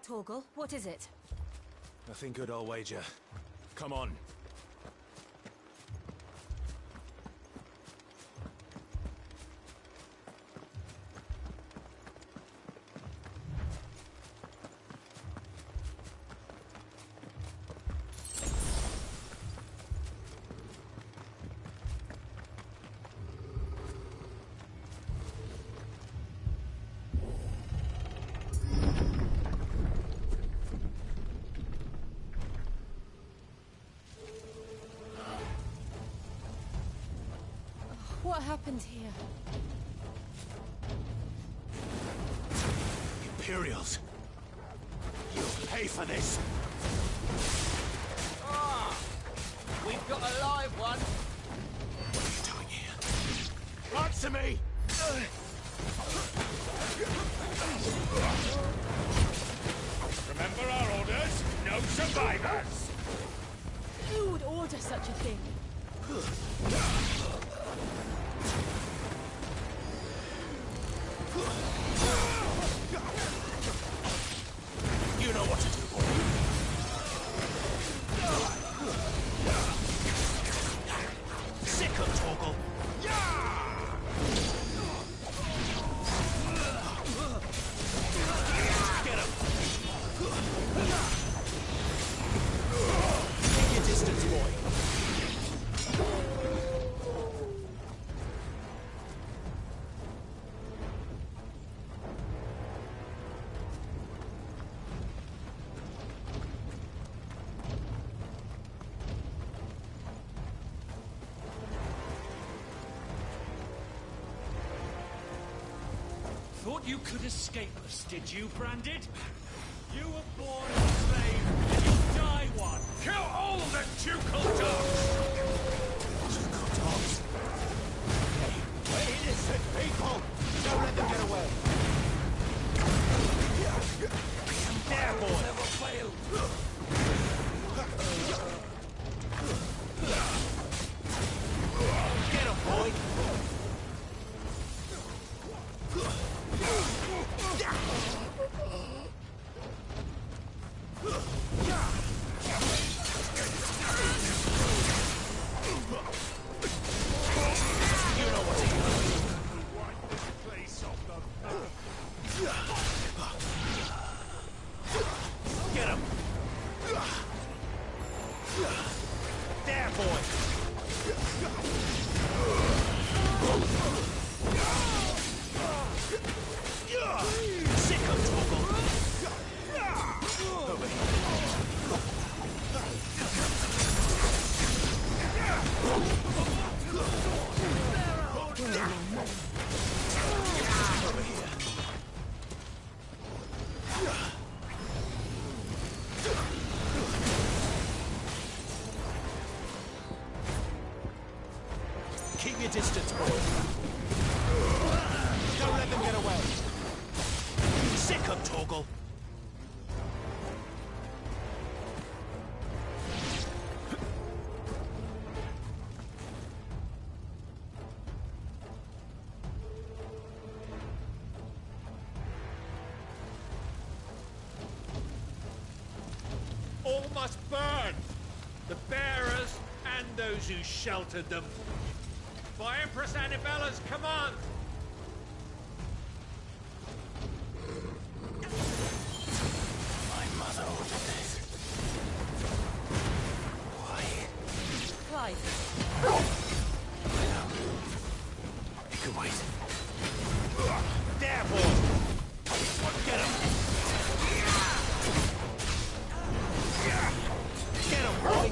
Torgal, what is it? Nothing good, I'll wager. Come on. What happened here? Imperials! You'll pay for this! Ah! We've got a live one! What are you doing here? Answer me! Remember our orders? No survivors! Who would order such a thing? You know what to do, boy. Sick of Torgal. Get him. Take your distance, boy. Thought you could escape us, did you, Branded? You were born a slave, and you'll die one! Kill all the ducal dogs! Ducal dogs. Hey, we're innocent people! Don't let them get away! There, boy! Never fail! Get him, boy! Get him! There, boy! Sick of Torgal! Over here. Over here. Keep your distance, boy. Don't let them get away. Sick of Torgal. All must burn! The bearers and those who sheltered them. By Empress Annibella's command! My mother ordered this. Why? Clive. I know. It could wait. There, boy! Get him! Get him, boy!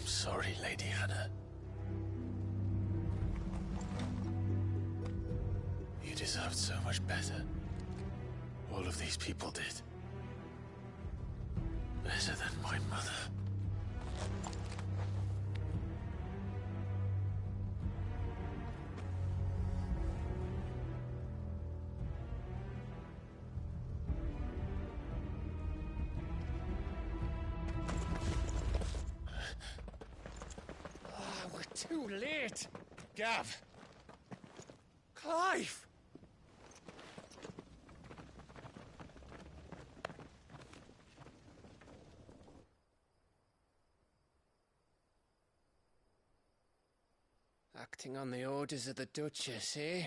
I'm sorry, Lady Hannah. You deserved so much better. All of these people did. Better than my mother. We're too late. Gav. Clive. Acting on the orders of the Duchess, eh?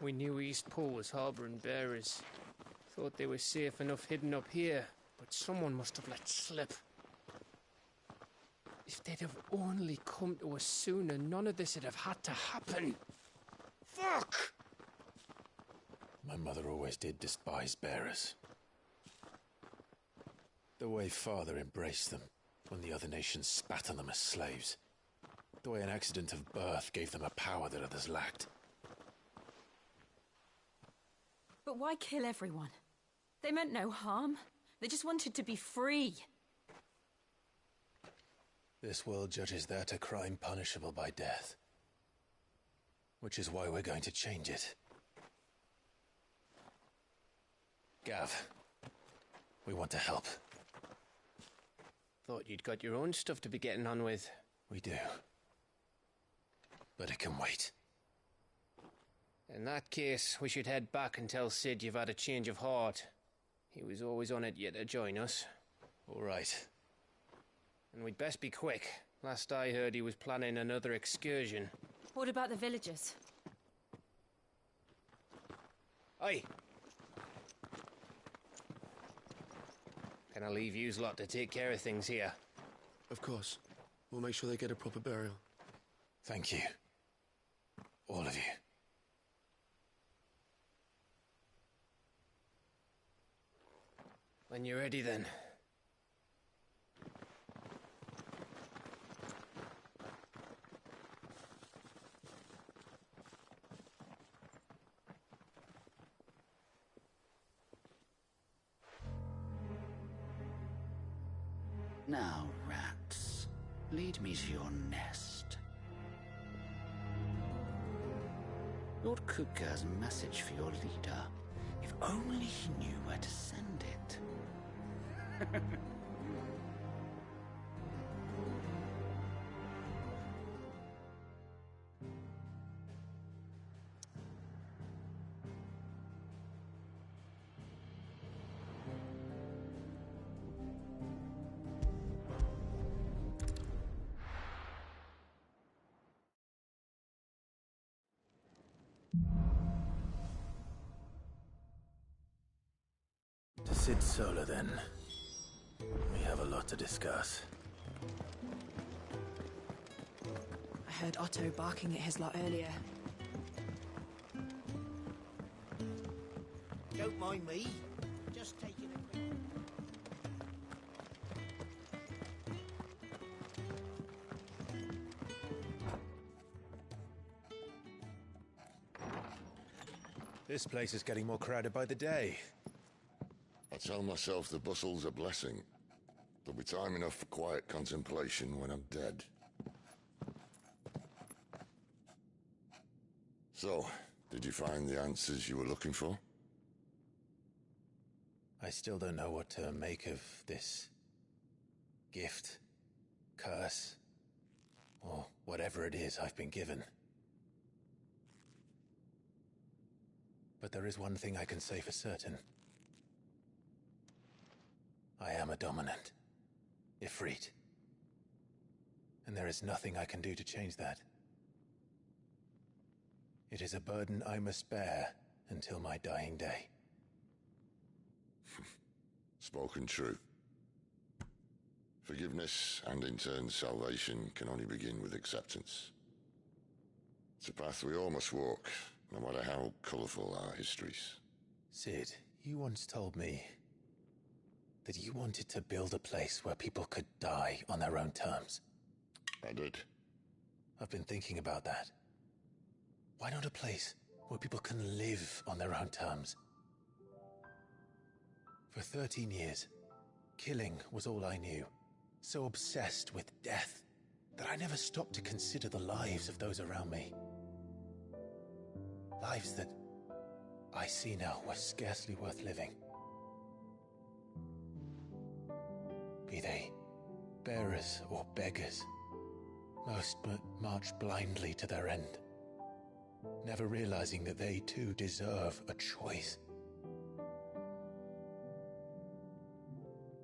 We knew East Pool was harbouring bearers. Thought they were safe enough hidden up here, but someone must have let slip. If they'd have only come to us sooner, none of this would have had to happen. Fuck! My mother always did despise bearers. The way Father embraced them when the other nations spat on them as slaves. The way an accident of birth gave them a power that others lacked. But why kill everyone? They meant no harm. They just wanted to be free. This world judges that a crime punishable by death. Which is why we're going to change it. Gav, we want to help. Thought you'd got your own stuff to be getting on with. We do. But it can wait. In that case, we should head back and tell Sid you've had a change of heart. He was always on it yet to join us. All right. And we'd best be quick. Last I heard, he was planning another excursion. What about the villagers? Aye. Can I leave yous lot to take care of things here? Of course. We'll make sure they get a proper burial. Thank you. All of you. When you're ready, then. Now, rats, lead me to your nest. Lord Kupka has a message for your leader. If only he knew where to send it. To Sid Solar, then. We have a lot to discuss. I heard Otto barking at his lot earlier. Don't mind me. Just taking a quick... This place is getting more crowded by the day. I tell myself the bustle's a blessing. There'll be time enough for quiet contemplation when I'm dead. So, did you find the answers you were looking for? I still don't know what to make of this gift, curse, or whatever it is I've been given. But there is one thing I can say for certain. I am a dominant, Ifrit. And there is nothing I can do to change that. It is a burden I must bear until my dying day. Spoken true. Forgiveness and in turn salvation can only begin with acceptance. It's a path we all must walk, no matter how colourful our histories. Sid, you once told me that you wanted to build a place where people could die on their own terms. I did. I've been thinking about that. Why not a place where people can live on their own terms? For 13 years, killing was all I knew. So obsessed with death that I never stopped to consider the lives of those around me. Lives that I see now were scarcely worth living. Be they bearers or beggars, most march blindly to their end, never realizing that they too deserve a choice.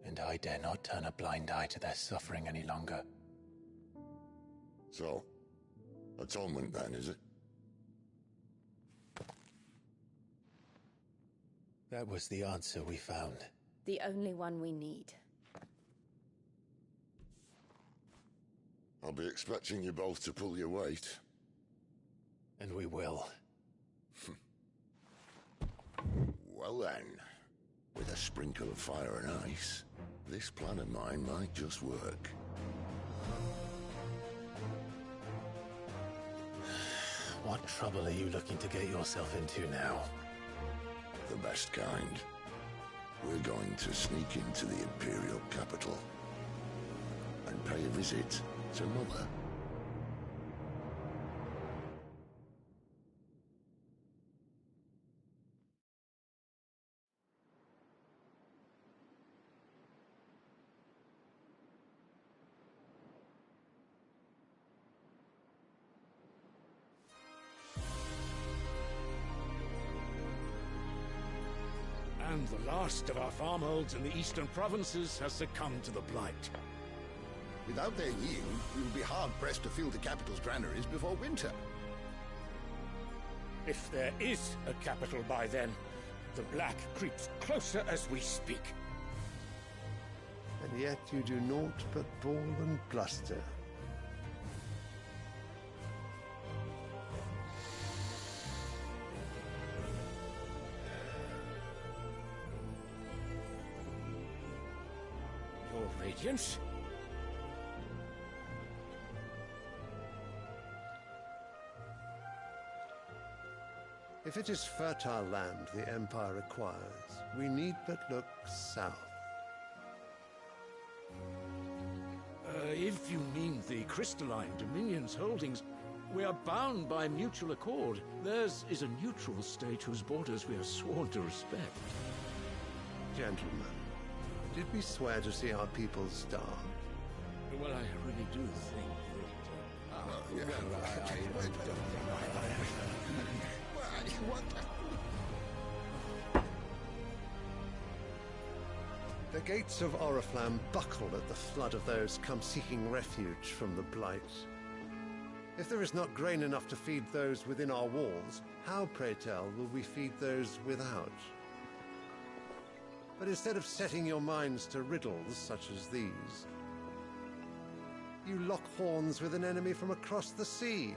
And I dare not turn a blind eye to their suffering any longer. So, atonement then, is it? That was the answer we found. The only one we need. I'll be expecting you both to pull your weight. And we will. Well then, with a sprinkle of fire and ice, this plan of mine might just work. What trouble are you looking to get yourself into now? The best kind. We're going to sneak into the Imperial capital and pay a visit to Mother. And the last of our farmholds in the eastern provinces has succumbed to the blight. Without their yield, we will be hard-pressed to fill the capital's granaries before winter. If there is a capital by then, the black creeps closer as we speak. And yet you do naught but bawl and bluster. Your Radiance? If it is fertile land the Empire requires, we need but look south. If you mean the crystalline Dominion's holdings, we are bound by mutual accord. Theirs is a neutral state whose borders we are sworn to respect. Gentlemen, did we swear to see our people starve? Well, I really do think The gates of Oriflamme buckle at the flood of those come seeking refuge from the Blight. If there is not grain enough to feed those within our walls, how, pray tell, will we feed those without? But instead of setting your minds to riddles such as these, you lock horns with an enemy from across the sea,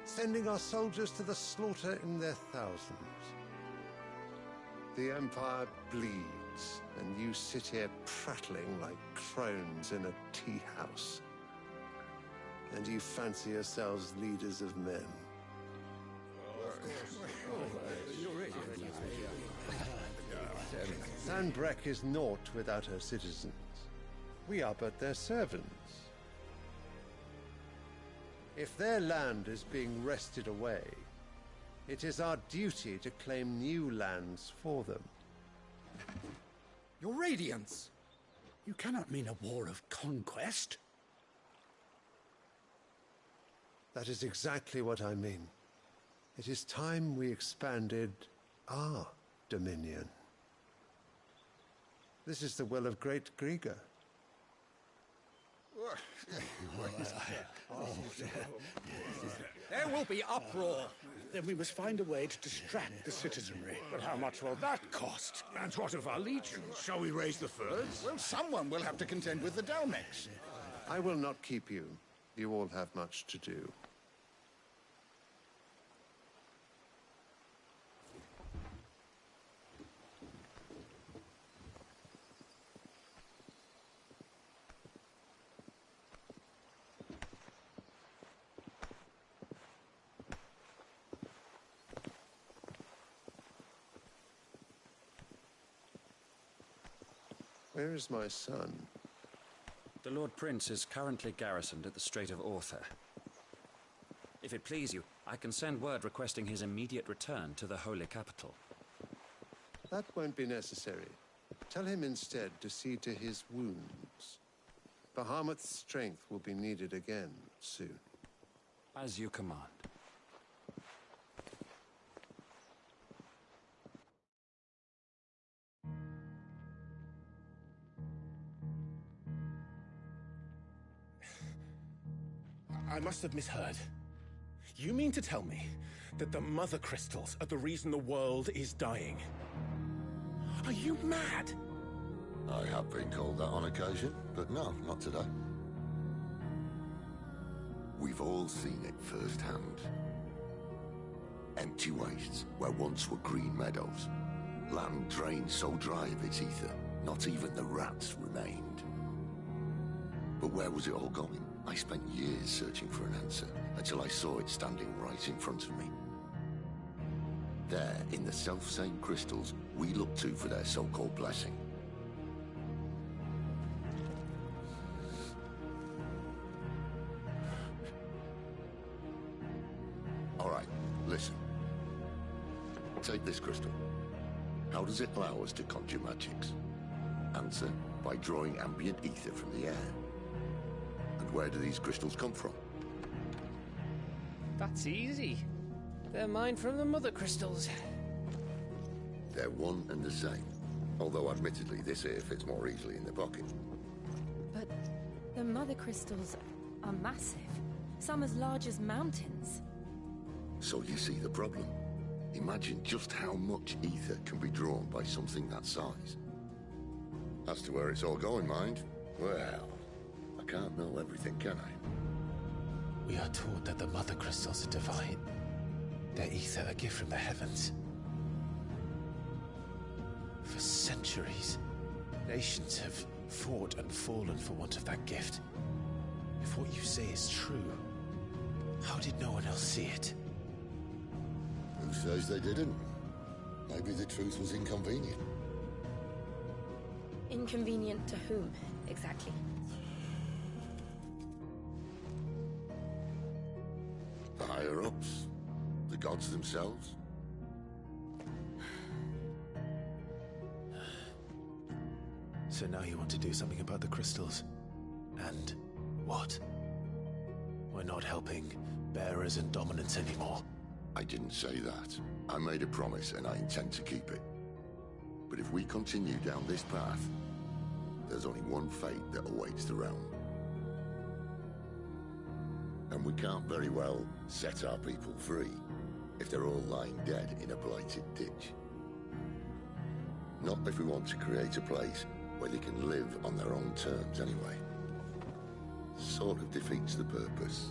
sending our soldiers to the slaughter in their thousands. The Empire bleeds, and you sit here prattling like crones in a tea house. And you fancy yourselves leaders of men. Sanbreque is naught without her citizens. We are but their servants. If their land is being wrested away, it is our duty to claim new lands for them. Your Radiance! You cannot mean a war of conquest. That is exactly what I mean. It is time we expanded our dominion. This is the will of great Grieger. There will be uproar. Then we must find a way to distract the citizenry. But how much will that cost? And what of our legions? Shall we raise the furs? Well, someone will have to contend with the Dalmex. I will not keep you. You all have much to do. Where is my son? The Lord Prince is currently garrisoned at the Strait of Arthur. If it please you, I can send word requesting his immediate return to the Holy Capital. That won't be necessary. Tell him instead to see to his wounds. Bahamut's strength will be needed again soon. As you command. I must have misheard. You mean to tell me that the Mother Crystals are the reason the world is dying? Are you mad? I have been called that on occasion, but no, not today. We've all seen it firsthand. Empty wastes where once were green meadows. Land drained so dry of its ether, not even the rats remained. But where was it all going? I spent years searching for an answer, until I saw it standing right in front of me. There, in the self-same crystals we look to for their so-called blessing. All right, listen. Take this crystal. How does it allow us to conjure magics? Answer, by drawing ambient ether from the air. And where do these crystals come from? That's easy. They're mined from the Mother Crystals. They're one and the same. Although admittedly this here fits more easily in the pocket. But the Mother Crystals are massive. Some as large as mountains. So you see the problem. Imagine just how much ether can be drawn by something that size. As to where it's all going, mind? Well, I can't know everything, can I? We are taught that the Mother Crystals are divine. Their ether a gift from the heavens. For centuries, nations have fought and fallen for want of that gift. If what you say is true, how did no one else see it? Who says they didn't? Maybe the truth was inconvenient. Inconvenient to whom, exactly? The higher-ups? The gods themselves? So now you want to do something about the crystals? And what? We're not helping bearers and dominants anymore. I didn't say that. I made a promise and I intend to keep it. But if we continue down this path, there's only one fate that awaits the realm. And we can't very well set our people free if they're all lying dead in a blighted ditch. Not if we want to create a place where they can live on their own terms anyway. Sort of defeats the purpose.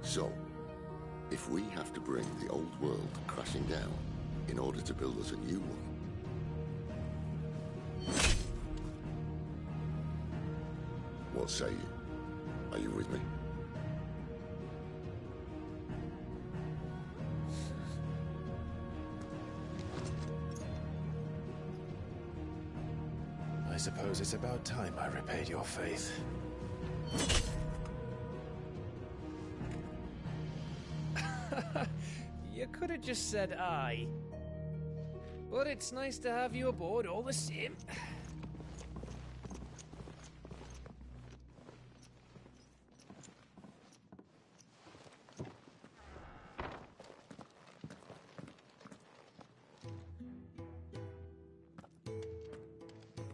So, if we have to bring the old world crashing down in order to build us a new one, what say you? Are you with me? I suppose it's about time I repaid your faith. You could have just said aye. But it's nice to have you aboard all the same.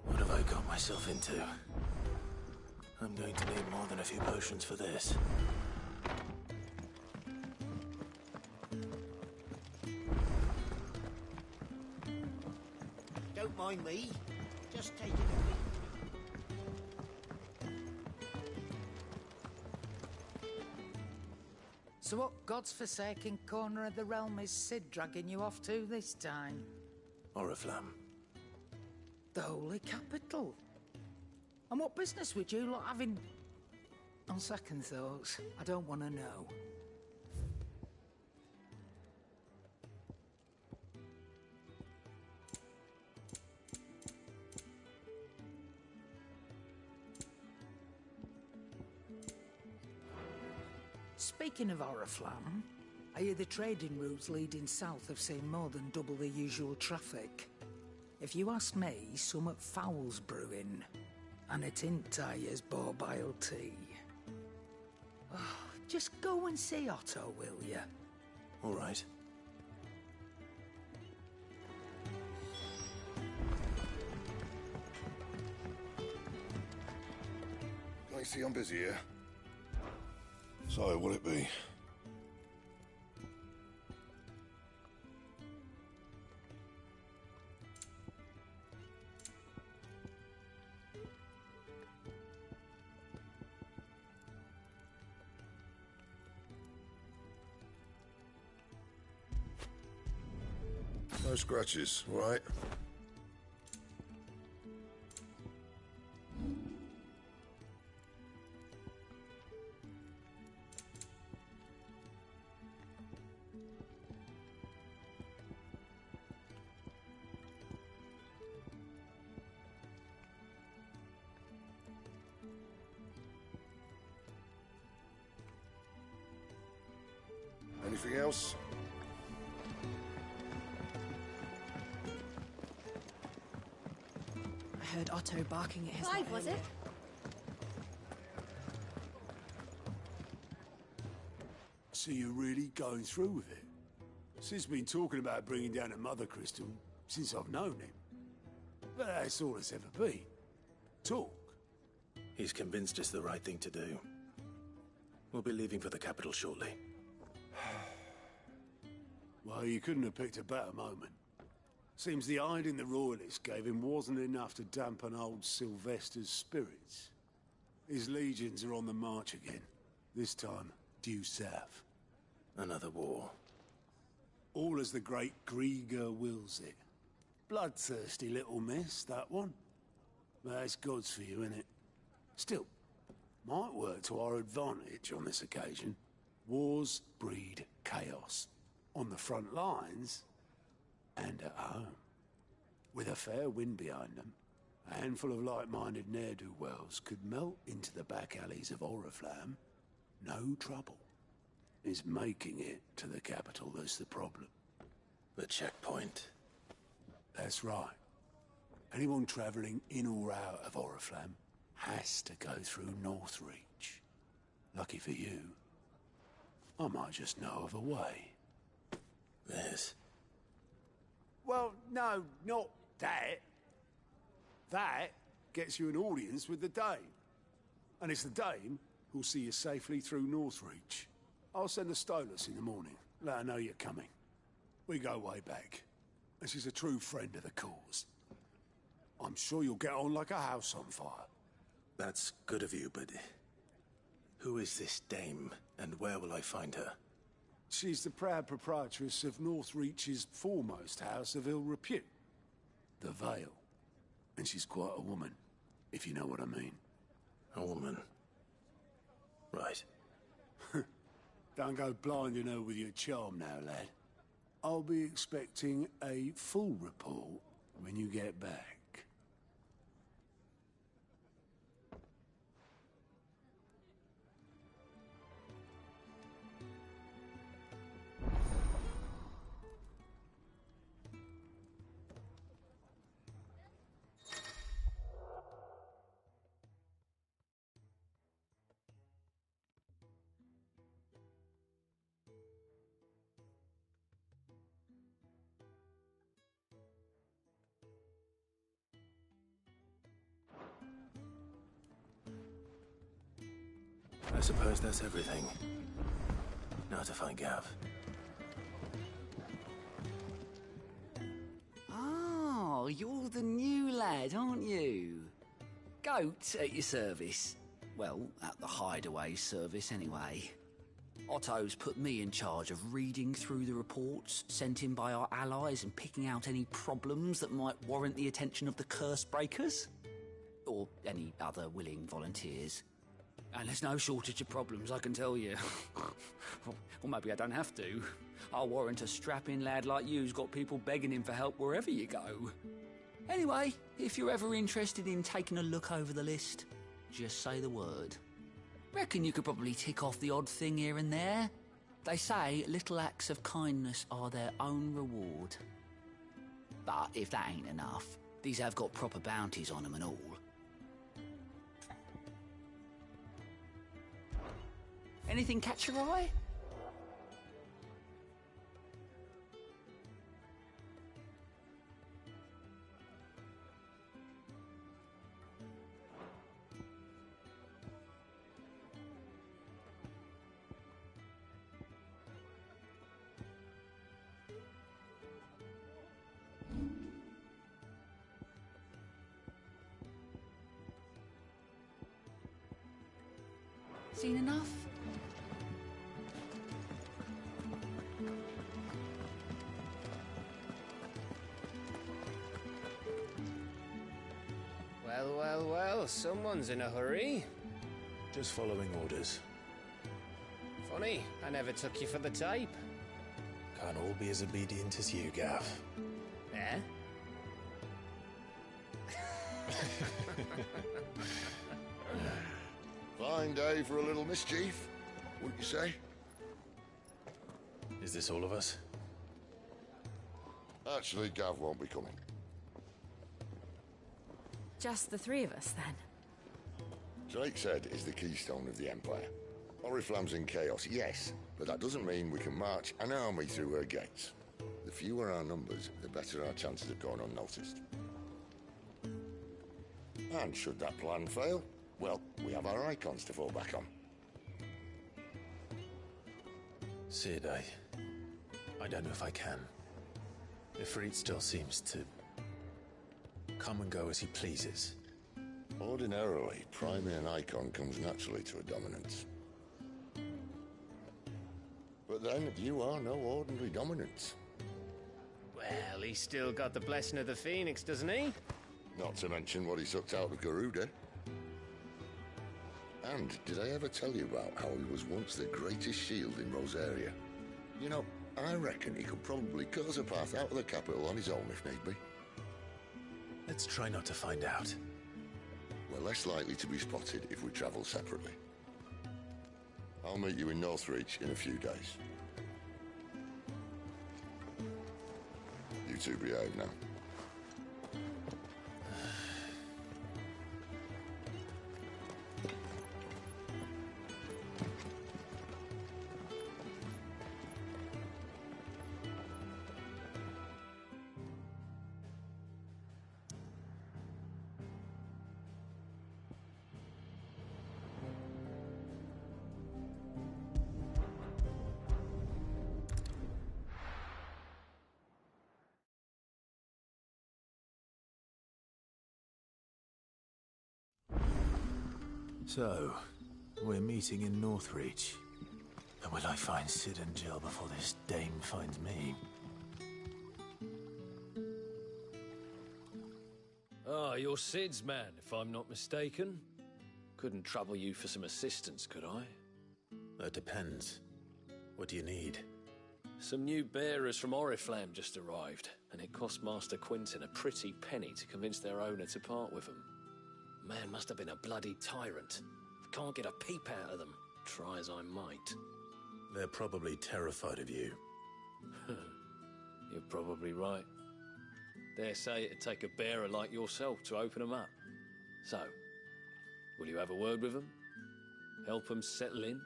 What have I got myself into? I'm going to need more than a few potions for this. Don't mind me. Just taking a peek. So what god's-forsaken corner of the realm is Sid dragging you off to this time? Oriflamme. The Holy Capital. And what business would you lot having... On second thoughts, I don't want to know. Speaking of Oriflamme, I hear the trading routes leading south have seen more than double the usual traffic. If you ask me, somewhat foul's brewing. And it ain't as borbile tea. Oh, just go and see Otto, will you? All right. I see I'm busy here. So, what'll it be? No scratches, all right? Anything else? I heard Otto barking at his lot Clive, was earlier. it? So you're really going through with it? Sid's been talking about bringing down a Mother Crystal since I've known him. But that's all it's ever been. Talk. He's convinced it's the right thing to do. We'll be leaving for the capital shortly. Well, you couldn't have picked a better moment. Seems the hiding the Royalists gave him wasn't enough to dampen old Sylvester's spirits. His legions are on the march again. This time, due south. Another war. All as the great Grieger wills it. Bloodthirsty little miss, that one. But that's God's for you, innit? Still, might work to our advantage on this occasion. Wars breed chaos. On the front lines, and at home. With a fair wind behind them, a handful of like-minded ne'er-do-wells could melt into the back alleys of Oriflamme. No trouble. It's making it to the capital that's the problem. The checkpoint. That's right. Anyone travelling in or out of Oriflamme has to go through Northreach. Lucky for you, I might just know of a way. Yes. Well, no, not that. That gets you an audience with the Dame. And it's the Dame who'll see you safely through Northreach. I'll send a Stolas in the morning. Let her know you're coming. We go way back. And she's a true friend of the cause. I'm sure you'll get on like a house on fire. That's good of you, but who is this Dame, and where will I find her? She's the proud proprietress of Northreach's foremost house of ill repute, the Vale. And she's quite a woman, if you know what I mean. A woman. Right. Don't go blinding her with your charm now, lad. I'll be expecting a full report when you get back. I suppose that's everything. Now to find Gav. Oh, you're the new lad, aren't you? Goat at your service. Well, at the hideaway service, anyway. Otto's put me in charge of reading through the reports sent in by our allies and picking out any problems that might warrant the attention of the curse breakers. Or any other willing volunteers. And there's no shortage of problems, I can tell you. Or maybe I don't have to. I'll warrant a strapping lad like you's got people begging him for help wherever you go. Anyway, if you're ever interested in taking a look over the list, just say the word. Reckon you could probably tick off the odd thing here and there. They say little acts of kindness are their own reward. But if that ain't enough, these have got proper bounties on them and all. Anything catch your eye? Seen enough? Well, someone's in a hurry. Just following orders. Funny, I never took you for the type. Can't all be as obedient as you, Gav. Eh? Fine day for a little mischief, wouldn't you say? Is this all of us? Actually, Gav won't be coming. Just the three of us, then? Drake's Head is the keystone of the Empire. Oriflamme's in chaos, yes, but that doesn't mean we can march an army through her gates. The fewer our numbers, the better our chances of going unnoticed. And should that plan fail, well, we have our icons to fall back on. Sid, I don't know if I can. Ifrit still seems to come and go as he pleases. Ordinarily, priming an icon comes naturally to a dominance. But then, you are no ordinary dominance. Well, he's still got the blessing of the Phoenix, doesn't he? Not to mention what he sucked out of Garuda. And did I ever tell you about how he was once the greatest shield in Rosaria? You know, I reckon he could probably cut us a path out of the capital on his own if need be. Let's try not to find out. We're less likely to be spotted if we travel separately. I'll meet you in Northreach in a few days. You two behave now. So, we're meeting in Northreach. And will I find Sid and Jill before this dame finds me? Ah, you're Sid's man, if I'm not mistaken. Couldn't trouble you for some assistance, could I? That depends. What do you need? Some new bearers from Oriflamme just arrived, and it cost Master Quinton a pretty penny to convince their owner to part with them. Man must have been a bloody tyrant. Can't get a peep out of them, try as I might. They're probably terrified of you. You're probably right. Dare say it'd take a bearer like yourself to open them up. So, will you have a word with them? Help them settle in?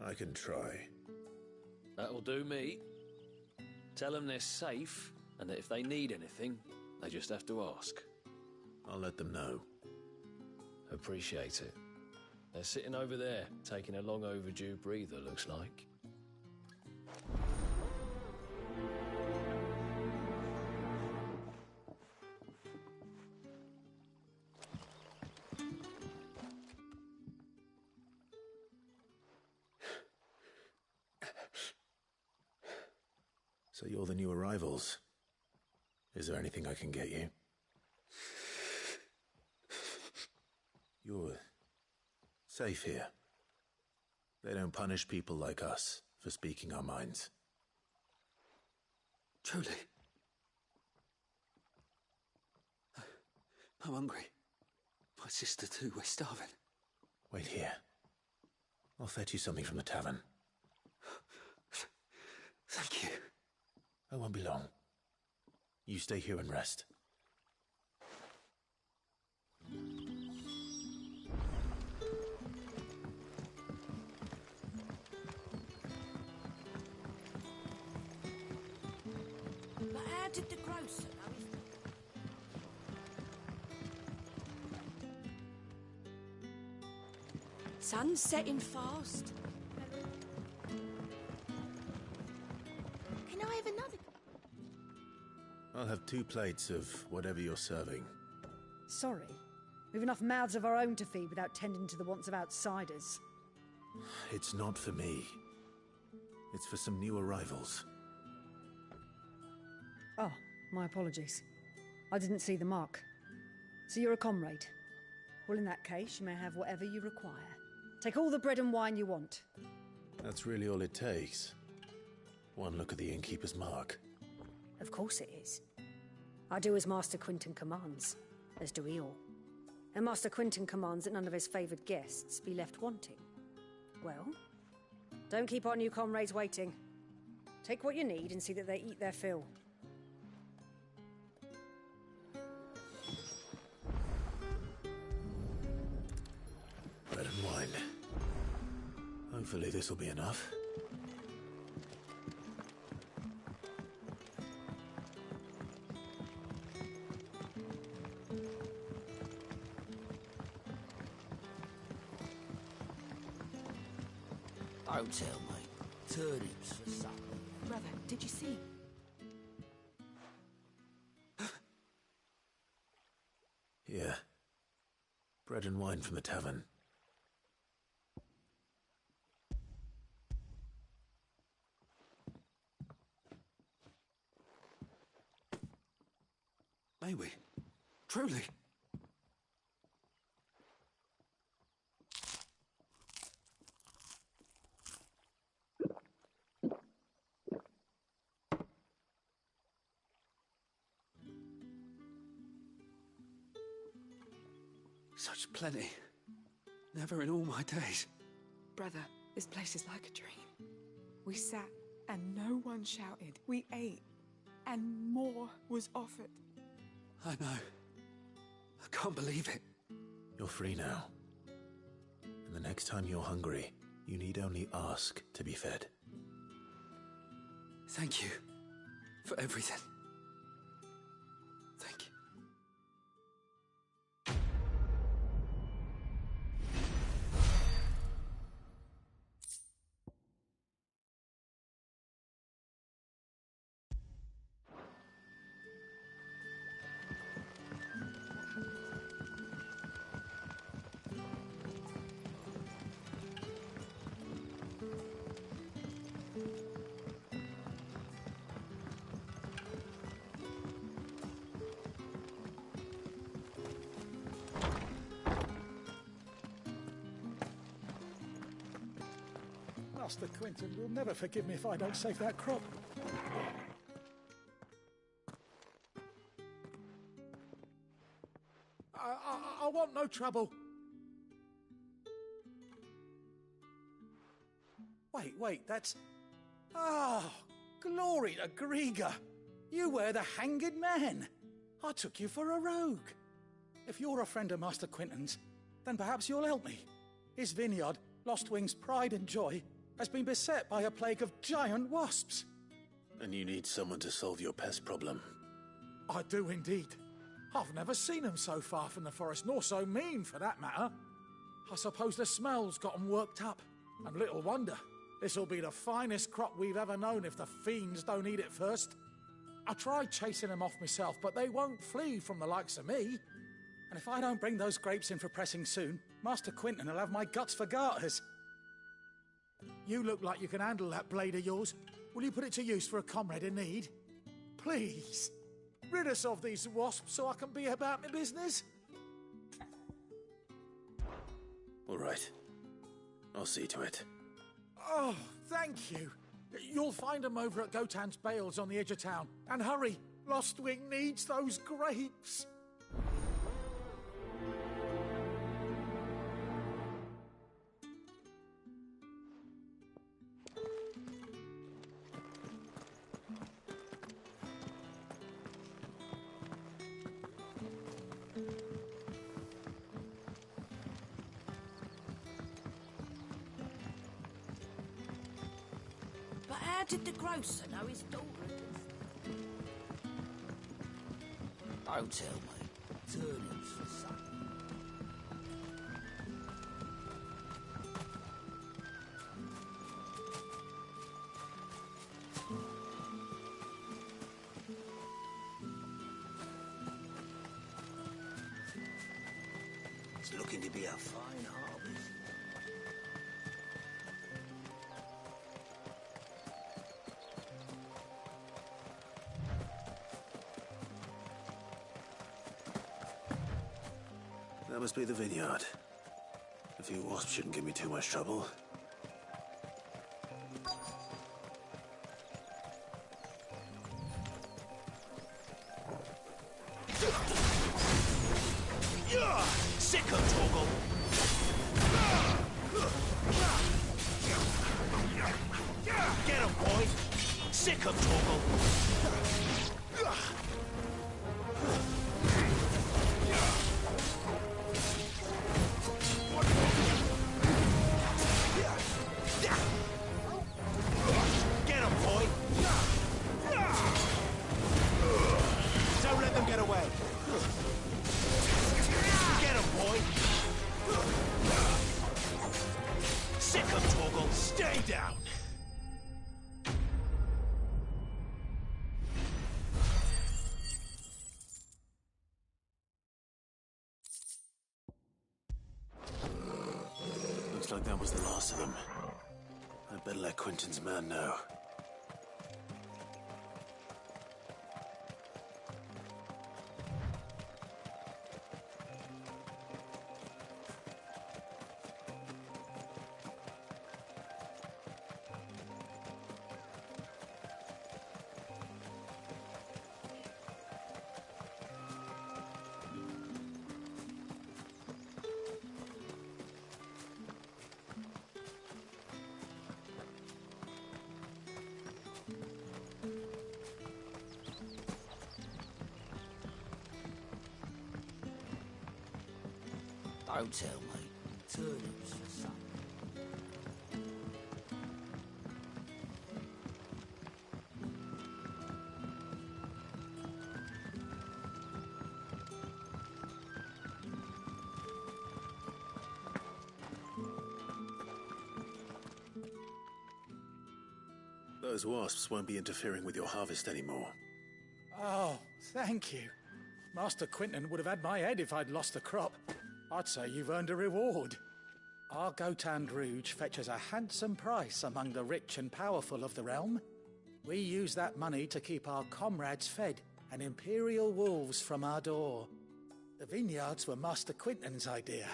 I can try. That'll do me. Tell them they're safe, and that if they need anything, they just have to ask. I'll let them know. Appreciate it. They're sitting over there, taking a long overdue breather, looks like. So you're the new arrivals. Is there anything I can get you? You're safe here. They don't punish people like us for speaking our minds. Truly. I'm hungry. My sister too, we're starving. Wait here. I'll fetch you something from the tavern. Thank you. I won't be long. You stay here and rest. But how did the grocer know his... Sun's setting fast. Can I have another? I'll have 2 plates of whatever you're serving. Sorry. We've enough mouths of our own to feed without tending to the wants of outsiders. It's not for me. It's for some new arrivals. Oh, my apologies. I didn't see the mark. So you're a comrade. Well, in that case, you may have whatever you require. Take all the bread and wine you want. That's really all it takes. One look at the innkeeper's mark. Of course it is. I do as Master Quinton commands, as do we all. And Master Quinton commands that none of his favoured guests be left wanting. Well, don't keep our new comrades waiting. Take what you need and see that they eat their fill. Bread and wine. Hopefully this will be enough. Don't tell me. Turnips for supper. Brother, did you see? Here. Bread and wine from the tavern. May we? Truly? Such plenty. Never in all my days. Brother, this place is like a dream. We sat and no one shouted. We ate and more was offered. I know. I can't believe it. You're free now. And the next time you're hungry, you need only ask to be fed. Thank you for everything. Thank you. Master Quinton will never forgive me if I don't save that crop. I want no trouble. Wait, that's... Ah, glory to Grieger. You were the hanged man. I took you for a rogue. If you're a friend of Master Quinton's, then perhaps you'll help me. His vineyard, Lostwing's pride and joy, has been beset by a plague of giant wasps. And you need someone to solve your pest problem. I do indeed. I've never seen them so far from the forest, nor so mean, for that matter. I suppose the smell's got them worked up. And little wonder. This'll be the finest crop we've ever known if the fiends don't eat it first. I tried chasing them off myself, but they won't flee from the likes of me. And if I don't bring those grapes in for pressing soon, Master Quinton will have my guts for garters. You look like you can handle that blade of yours. Will you put it to use for a comrade in need? Please, rid us of these wasps so I can be about my business. All right. I'll see to it. Oh, thank you. You'll find them over at Gotan's Bales on the edge of town. And hurry, Lostwing needs those grapes. But how did the grocer know his daughter? Don't tell me. Turnips for supper. It's looking to be a fine harvest. That must be the vineyard. A few wasps shouldn't give me too much trouble. Sick of Torgal! Get him, boy! Sick of Torgal! Get him, boy! Don't let them get away! Get him, boy! Sick of Torgal! Stay down! Looks like that was the last of them. I'd better let Quentin's man know. Don't tell me. Turnips for supper. Those wasps won't be interfering with your harvest anymore. Oh, thank you. Master Quinton would have had my head if I'd lost the crop. I'd say you've earned a reward. Our Gotand Rouge fetches a handsome price among the rich and powerful of the realm. We use that money to keep our comrades fed and imperial wolves from our door. The vineyards were Master Quinton's idea.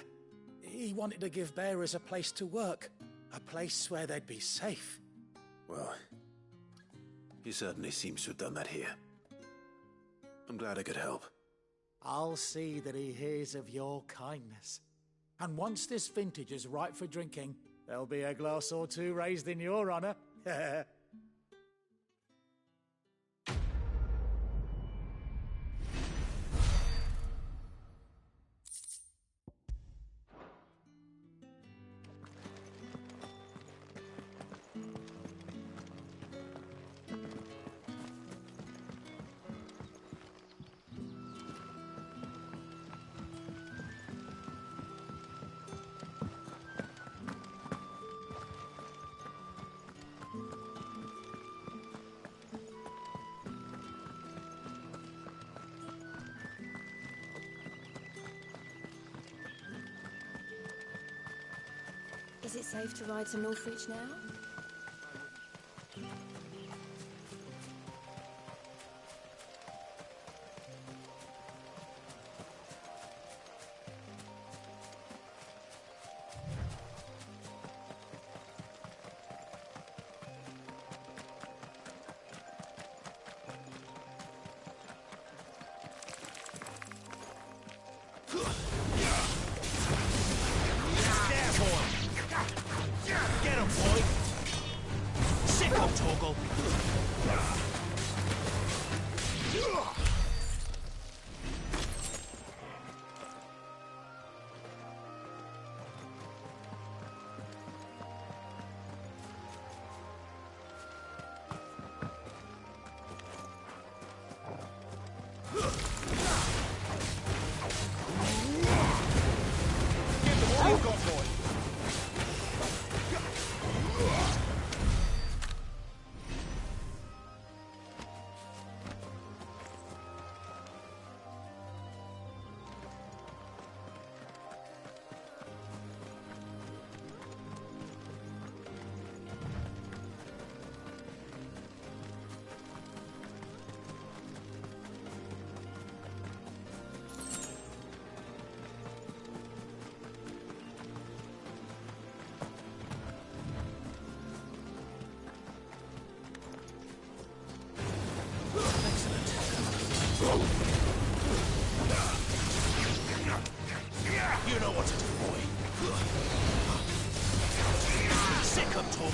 He wanted to give bearers a place to work, a place where they'd be safe. Well, he certainly seems to have done that here. I'm glad I could help. I'll see that he hears of your kindness. And once this vintage is ripe for drinking, there'll be a glass or two raised in your honor. Is it safe to ride to Northreach now? Get him, boy! Sick of Torgal!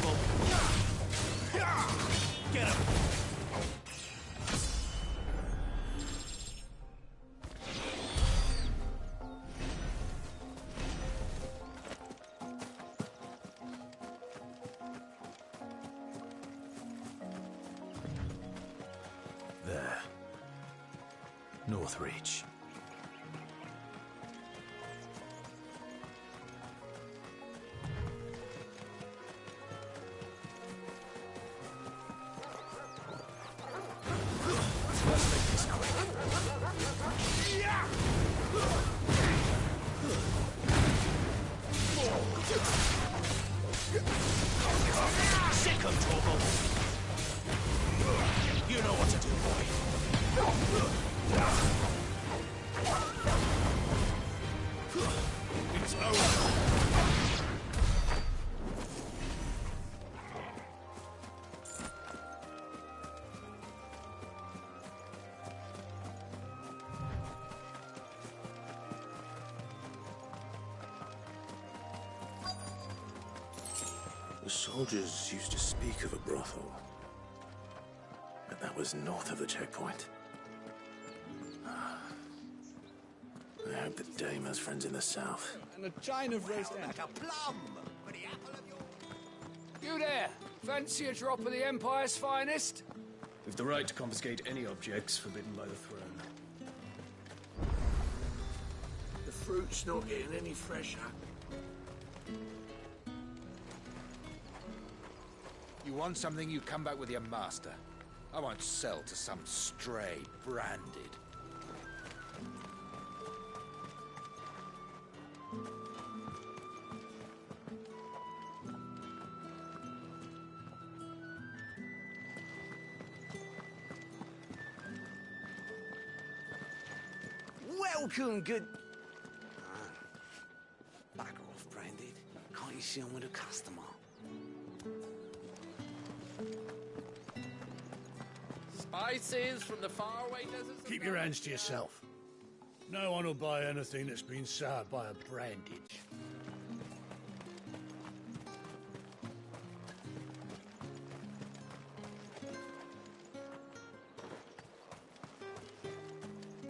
trouble. Get him. There. Northreach. Let's make this quick. Sick of trouble. You know what to do, boy. It's over. The soldiers used to speak of a brothel, but that was north of the checkpoint. I hope that Dame has friends in the south. And a chine of roast end. Like a plum. You there! Fancy a drop of the Empire's finest? We've the right to confiscate any objects forbidden by the throne. The fruit's not getting any fresher. You want something, you come back with your master. I won't sell to some stray branded. Welcome, good... Bugger off, branded. Can't you see I'm with a customer? Spices from the faraway deserts. Keep your hands to yourself. No one will buy anything that's been soured by a brandage.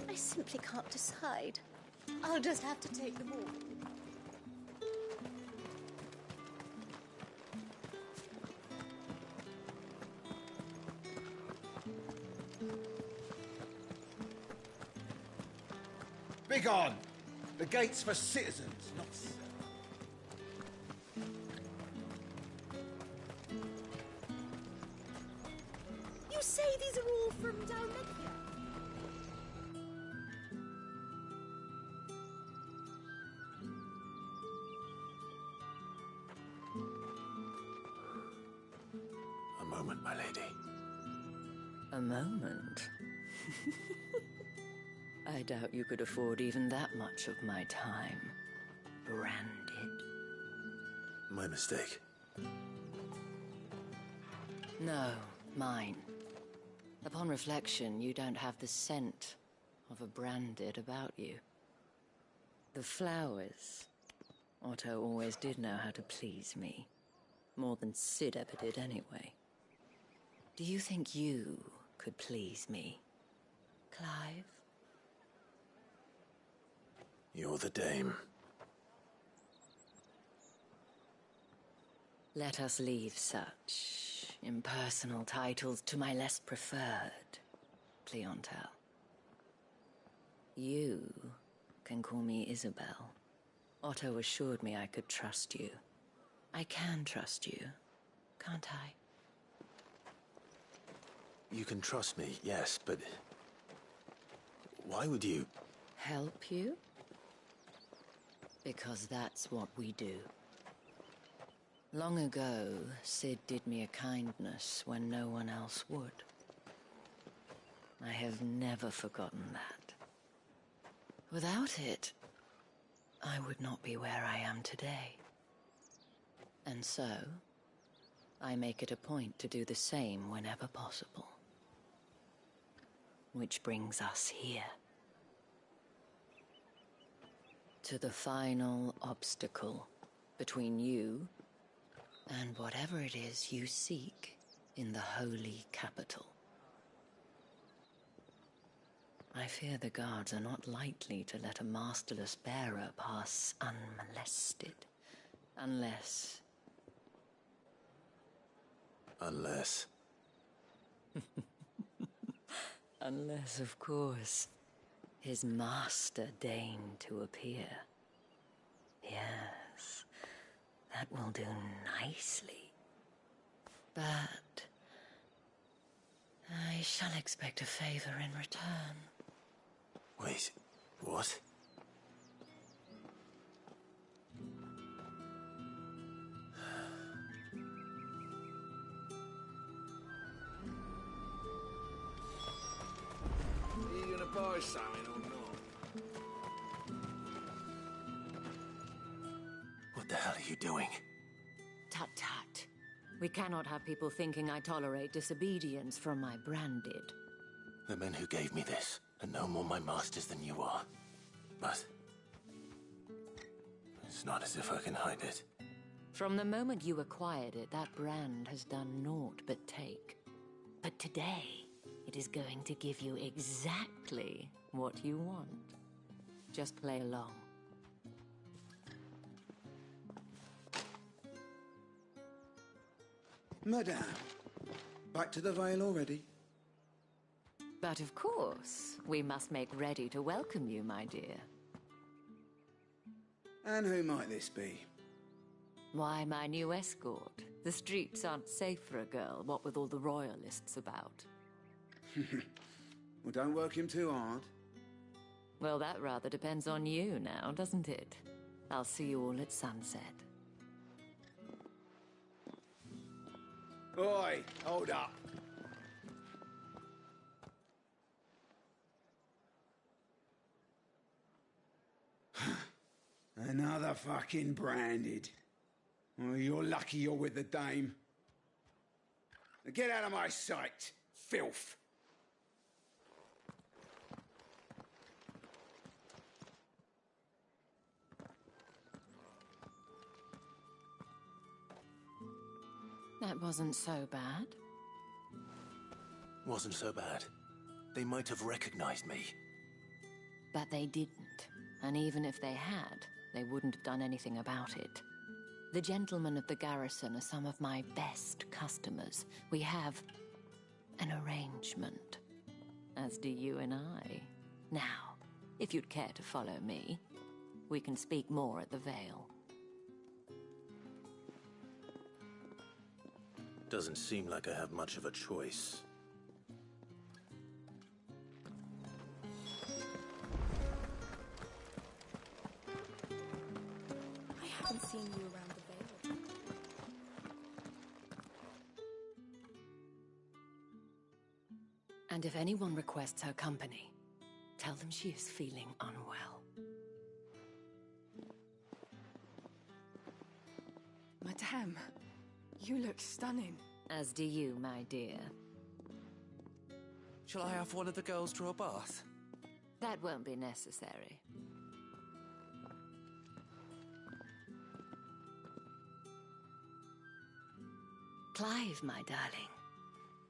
I simply can't decide. I'll just have to take them all. Begone! The gate's for citizens, not... You say these are all from Dalmekia? A moment, my lady. A moment? I doubt you could afford even that much of my time. Branded. My mistake. No, mine. Upon reflection, you don't have the scent of a branded about you. The flowers. Otto always did know how to please me. More than Sid ever did anyway. Do you think you could please me, Clive? You're the Dame. Let us leave such impersonal titles to my less preferred clientele. You can call me Isabel. Otto assured me I could trust you. I can trust you, can't I? You can trust me, yes, but... why would you... Help you? Because that's what we do. Long ago, Sid did me a kindness when no one else would. I have never forgotten that. Without it, I would not be where I am today. And so, I make it a point to do the same whenever possible. Which brings us here. To the final obstacle between you And whatever it is you seek in the holy capital. I fear the guards are not likely to let a masterless bearer pass unmolested. Unless... Unless... Unless, of course, his master deigned to appear. Yes, that will do nicely. But... I shall expect a favor in return. Wait, what? Are you gonna buy something or not? What the hell are you doing? Tut tut. We cannot have people thinking I tolerate disobedience from my branded. The men who gave me this are no more my masters than you are. But... it's not as if I can hide it. From the moment you acquired it, that brand has done naught but take. But today, it is going to give you exactly what you want. Just play along. Madame, back to the Vale already? But of course, we must make ready to welcome you, my dear. And who might this be? Why, my new escort. The streets aren't safe for a girl, what with all the royalists about. Well, don't work him too hard. Well, that rather depends on you now, doesn't it? I'll see you all at sunset. Oi, hold up. Another fucking branded. Oh, you're lucky you're with the dame. Now get out of my sight, filth. That wasn't so bad. Wasn't so bad. They might have recognized me. But they didn't. And even if they had, they wouldn't have done anything about it. The gentlemen of the garrison are some of my best customers. We have an arrangement. As do you and I. Now, if you'd care to follow me, we can speak more at the Vale. Doesn't seem like I have much of a choice. I haven't seen you around the Vale. And if anyone requests her company, tell them she is feeling unwell. Madame, you look stunning. As do you, my dear. Shall I have one of the girls draw a bath? That won't be necessary. Clive, my darling.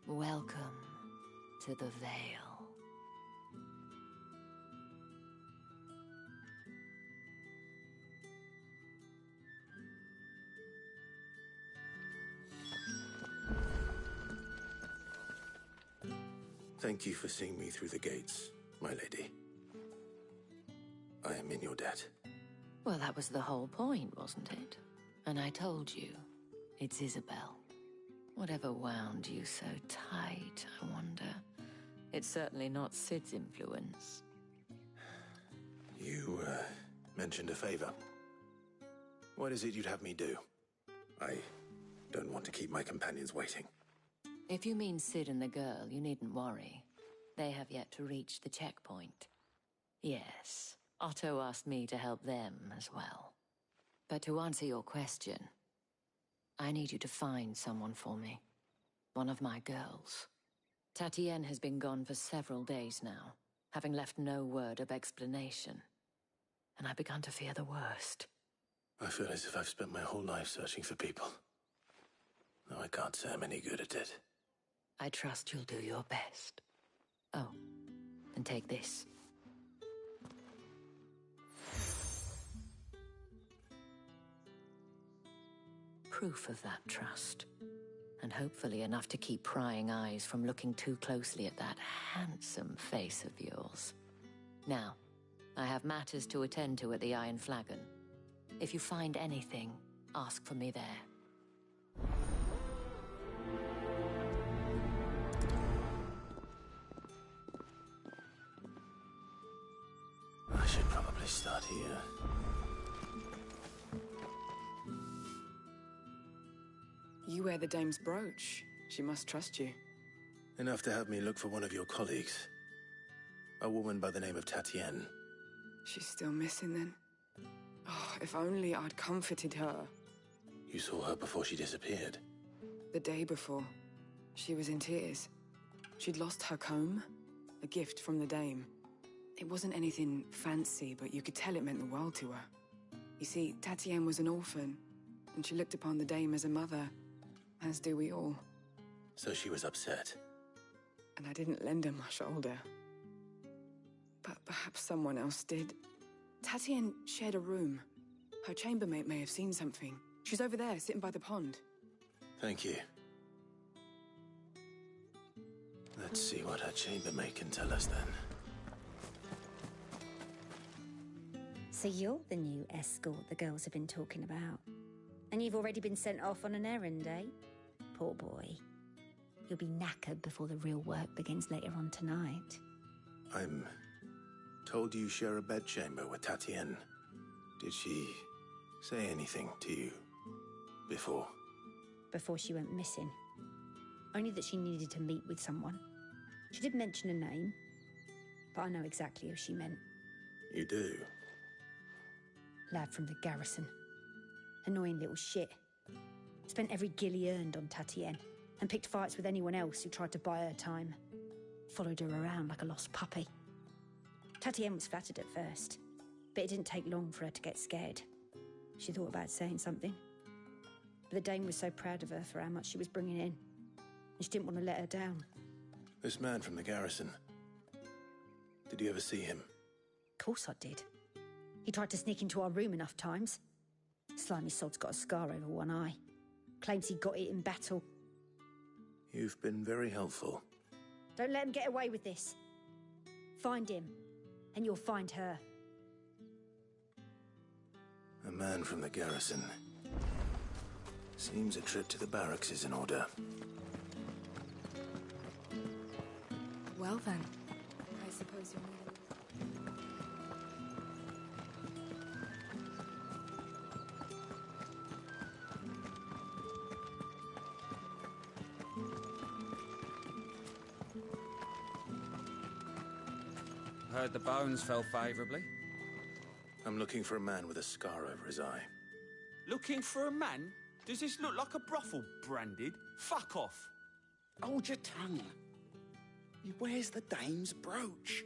Welcome to the Vale. Thank you for seeing me through the gates, my lady. I am in your debt. Well, that was the whole point, wasn't it? And I told you, it's Isabel. Whatever wound you so tight, I wonder. It's certainly not Sid's influence. You, mentioned a favor. What is it you'd have me do? I don't want to keep my companions waiting. If you mean Sid and the girl, you needn't worry. They have yet to reach the checkpoint. Yes, Otto asked me to help them as well. But to answer your question, I need you to find someone for me. One of my girls. Tatienne has been gone for several days now, having left no word of explanation. And I've begun to fear the worst. I feel as if I've spent my whole life searching for people. I can't say I'm any good at it. I trust you'll do your best. Oh, and take this. Proof of that trust. And hopefully enough to keep prying eyes from looking too closely at that handsome face of yours. Now, I have matters to attend to at the Iron Flagon. If you find anything, ask for me there. I should probably start here. You wear the dame's brooch. She must trust you. Enough to have me look for one of your colleagues. A woman by the name of Tatienne. She's still missing then. Oh, if only I'd comforted her. You saw her before she disappeared? The day before. She was in tears. She'd lost her comb, a gift from the dame. It wasn't anything fancy, but you could tell it meant the world to her. You see, Tatienne was an orphan, and she looked upon the dame as a mother, as do we all. So she was upset. And I didn't lend her my shoulder. But perhaps someone else did. Tatienne shared a room. Her chambermaid may have seen something. She's over there, sitting by the pond. Thank you. Let's see what her chambermaid can tell us then. So you're the new escort the girls have been talking about. And you've already been sent off on an errand, eh? Poor boy. You'll be knackered before the real work begins later on tonight. I'm told you share a bedchamber with Tatienne. Did she say anything to you before? Before she went missing. Only that she needed to meet with someone. She did mention a name, but I know exactly who she meant. You do? Lad from the garrison. Annoying little shit. Spent every guil he earned on Tatienne, and picked fights with anyone else who tried to buy her time. Followed her around like a lost puppy. Tatienne was flattered at first, but it didn't take long for her to get scared. She thought about saying something. But the dame was so proud of her for how much she was bringing in, and she didn't want to let her down. This man from the garrison. Did you ever see him? Of course I did. He tried to sneak into our room enough times. Slimy sod's got a scar over one eye. Claims he got it in battle. You've been very helpful. Don't let him get away with this. Find him, and you'll find her. A man from the garrison. Seems a trip to the barracks is in order. Well then, I suppose you're moving. Heard the bones fell favourably. I'm looking for a man with a scar over his eye. Looking for a man? Does this look like a brothel, Branded? Fuck off! Hold your tongue. He wears the dame's brooch.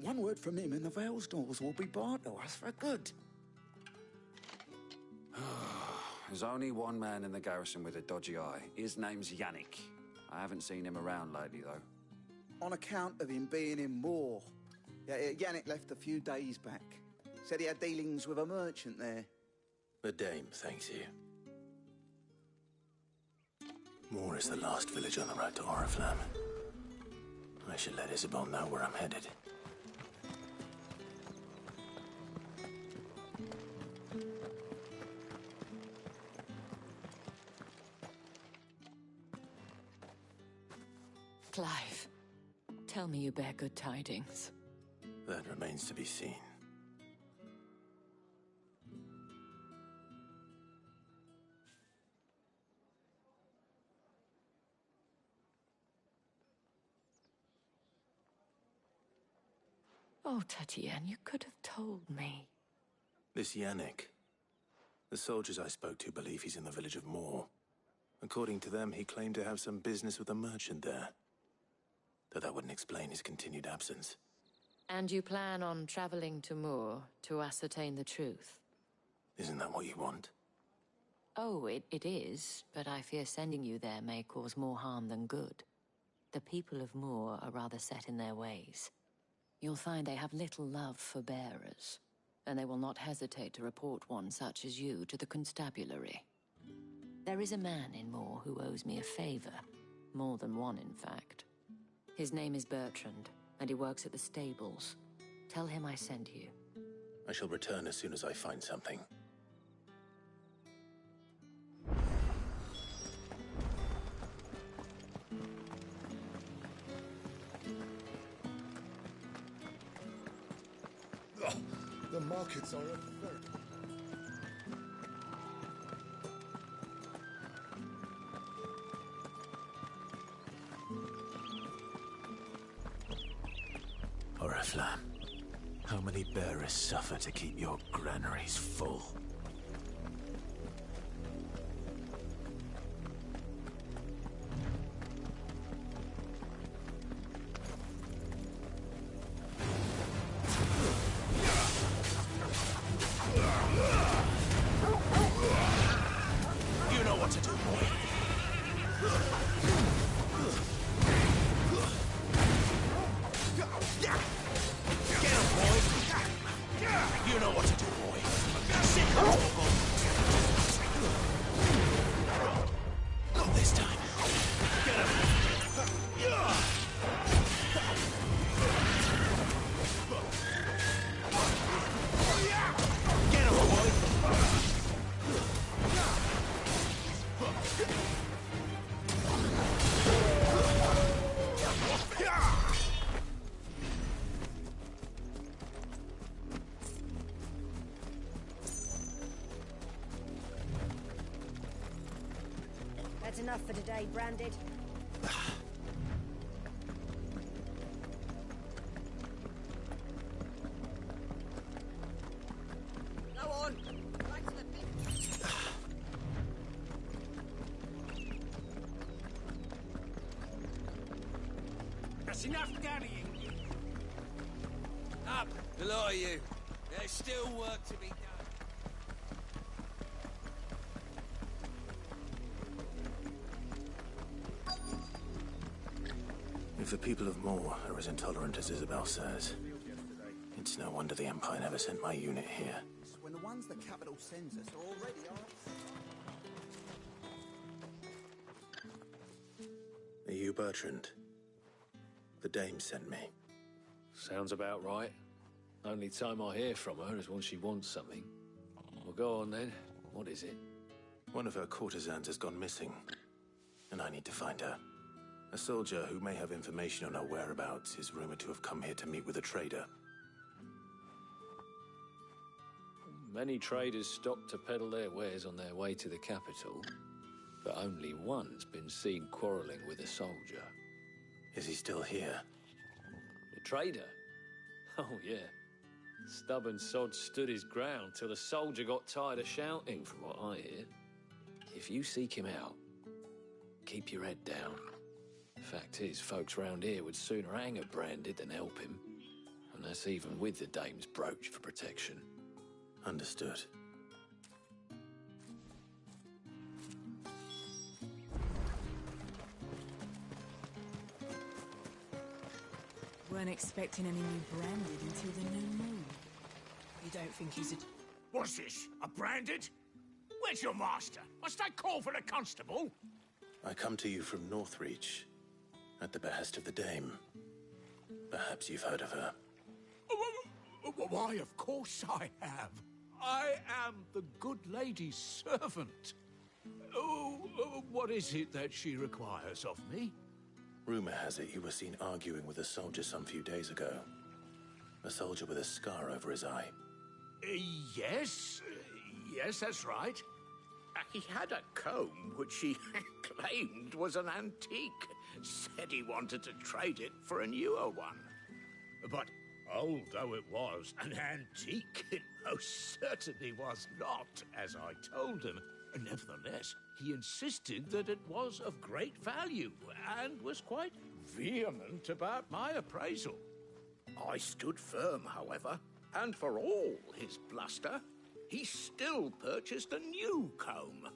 One word from him and the Velsdorls will be barred to us for good. There's only one man in the garrison with a dodgy eye. His name's Yannick. I haven't seen him around lately, though. On account of him being in war. Yeah, Yannick left a few days back. Said he had dealings with a merchant there. The dame thanks you. Moor is the last village on the road to Oriflamme. I should let Isabel know where I'm headed. Clive, tell me you bear good tidings. That remains to be seen. Oh, Tatienne, you could have told me. This Yannick. The soldiers I spoke to believe he's in the village of Moor. According to them, he claimed to have some business with a merchant there. Though that wouldn't explain his continued absence. And you plan on traveling to Moor to ascertain the truth? Isn't that what you want? Oh, it is, but I fear sending you there may cause more harm than good. The people of Moor are rather set in their ways. You'll find they have little love for bearers, and they will not hesitate to report one such as you to the constabulary. There is a man in Moor who owes me a favor. More than one, in fact. His name is Bertrand, and he works at the stables. Tell him I sent you. I shall return as soon as I find something. The markets are a very... Oriflamme, how many bearers suffer to keep your granaries full? You know what to do, boy. Get him, boy! You know what to do, boy. Sick of not this time. Get him! Get him, boy! That's enough for today, Branded. Go on. Right to the pit. That's enough dallying. Up, the lot of you. There's still work to be done. If the people of Moor are as intolerant as Isabel says, it's no wonder the Empire never sent my unit here. When the ones the capital sends us are already Are you Bertrand? The dame sent me. Sounds about right. Only time I hear from her is when she wants something. Well, go on then. What is it? One of her courtesans has gone missing, and I need to find her. A soldier who may have information on her whereabouts is rumored to have come here to meet with a trader. Many traders stop to peddle their wares on their way to the capital, but only one's been seen quarrelling with a soldier. Is he still here? The trader? Oh, yeah. Stubborn sod stood his ground till the soldier got tired of shouting, from what I hear. If you seek him out, keep your head down. Fact is, folks round here would sooner hang a Branded than help him. And that's even with the dame's brooch for protection. Understood. Weren't expecting any new Branded until the new moon. You don't think he's a... What's this? A Branded? Where's your master? Must I call for the constable? I come to you from Northreach, at the behest of the dame. Perhaps you've heard of her. Why, of course I have. I am the good lady's servant. What is it that she requires of me? Rumor has it you were seen arguing with a soldier some few days ago. A soldier with a scar over his eye. Yes. Yes, that's right. He had a comb which he claimed was an antique. Said he wanted to trade it for a newer one. But old though it was, an antique it most certainly was not, as I told him. Nevertheless, he insisted that it was of great value, and was quite vehement about my appraisal. I stood firm, however, and for all his bluster, he still purchased a new comb,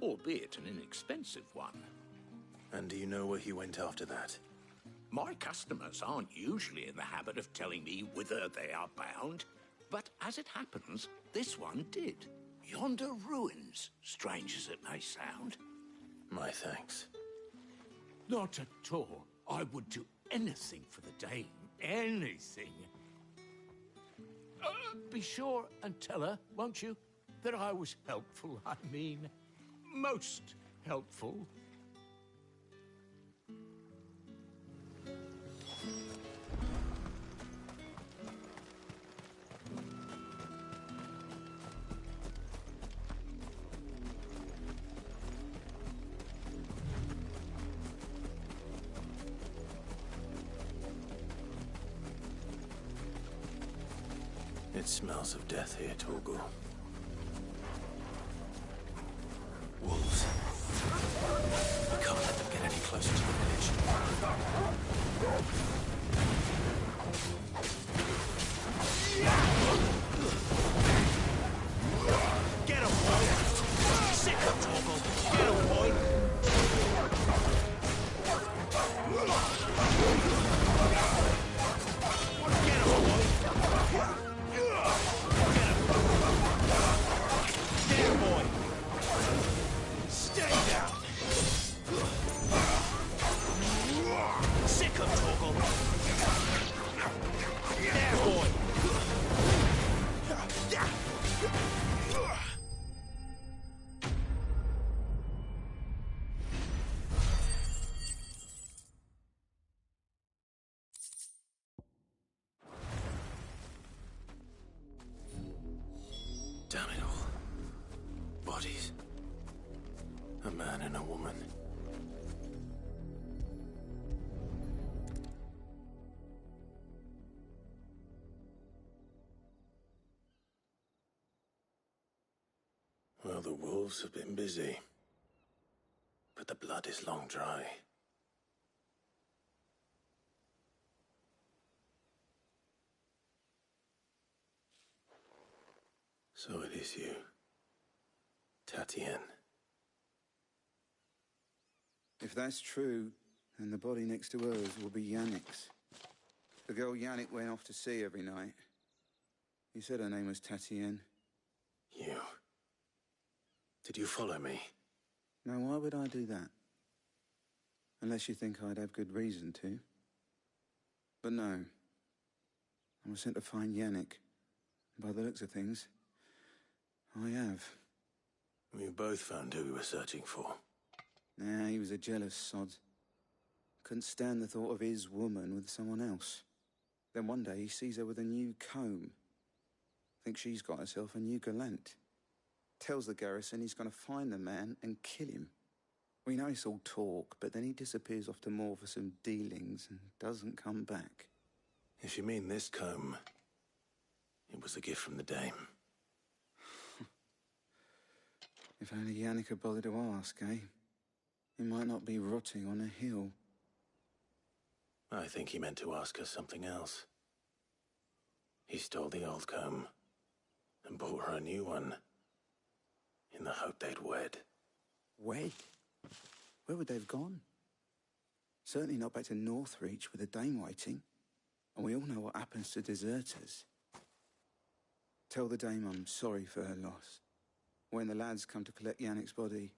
albeit an inexpensive one. And do you know where he went after that? My customers aren't usually in the habit of telling me whither they are bound, but as it happens, this one did. Yonder ruins, strange as it may sound. My thanks. Not at all. I would do anything for the dame. Anything. Be sure and tell her, won't you, that I was helpful. I mean, most helpful. It smells of death here, Torgal. Wolves. We can't let them get any closer to the village. Get him, boy! Sick of Torgal! Get him, boy! Damn it all. Bodies. A man and a woman. Well, the wolves have been busy. But the blood is long dry. So it is you, Tatienne. If that's true, then the body next to hers will be Yannick's. The girl Yannick went off to sea every night. He said her name was Tatienne. You. Did you follow me? Now, why would I do that? Unless you think I'd have good reason to. But no. I was sent to find Yannick. By the looks of things, I have. We both found who we were searching for. Nah, he was a jealous sod. Couldn't stand the thought of his woman with someone else. Then one day he sees her with a new comb. Thinks she's got herself a new gallant. Tells the garrison he's going to find the man and kill him. We know it's all talk, but then he disappears off to Moor for some dealings and doesn't come back. If you mean this comb, it was a gift from the dame. If only Yannick had bothered to ask, eh? He might not be rotting on a hill. I think he meant to ask her something else. He stole the old comb and bought her a new one in the hope they'd wed. Wed? Where would they have gone? Certainly not back to Northreach with a dame waiting. And we all know what happens to deserters. Tell the dame I'm sorry for her loss. When the lads come to collect Yannick's body,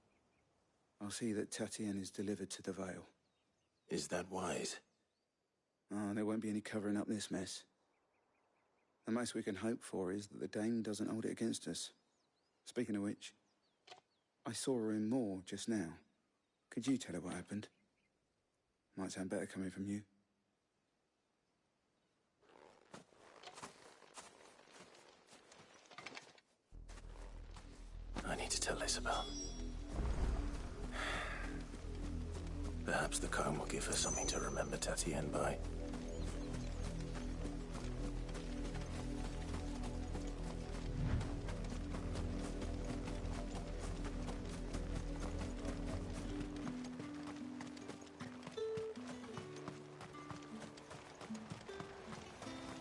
I'll see that Tatienne is delivered to the Vale. Is that wise? Oh, there won't be any covering up this mess. The most we can hope for is that the dame doesn't hold it against us. Speaking of which, I saw her in Moor just now. Could you tell her what happened? Might sound better coming from you. I need to tell Isabel. Perhaps the comb will give her something to remember Tatienne by.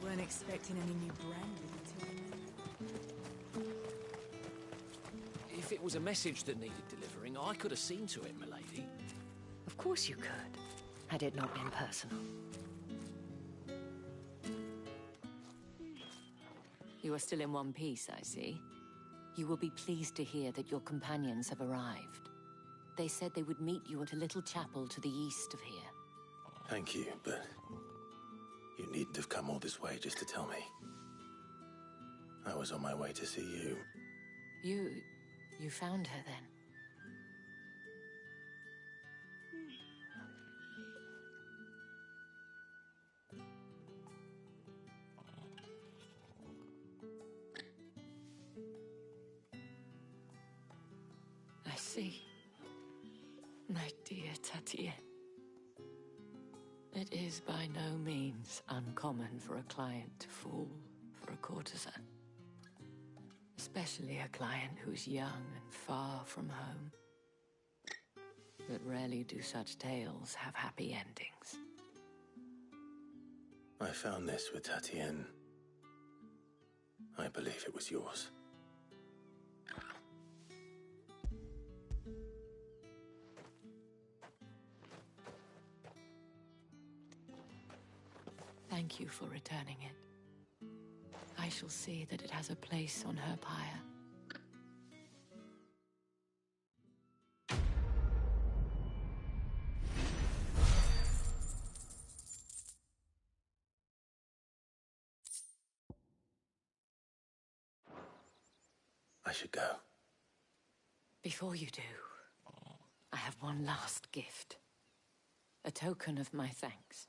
Weren't expecting any new brandy until... If it was a message that needed delivering, something, I could have seen to it, milady. Of course you could, had it not been personal. You are still in one piece, I see. You will be pleased to hear that your companions have arrived. They said they would meet you at a little chapel to the east of here. Thank you, but you needn't have come all this way just to tell me. I was on my way to see you. You found her then? I see. My dear Tatienne. It is by no means uncommon for a client to fall for a courtesan. Especially a client who's young and far from home. But rarely do such tales have happy endings. I found this with Tatienne. I believe it was yours. Thank you for returning it. I shall see that it has a place on her pyre. I should go. Before you do, I have one last gift. A token of my thanks.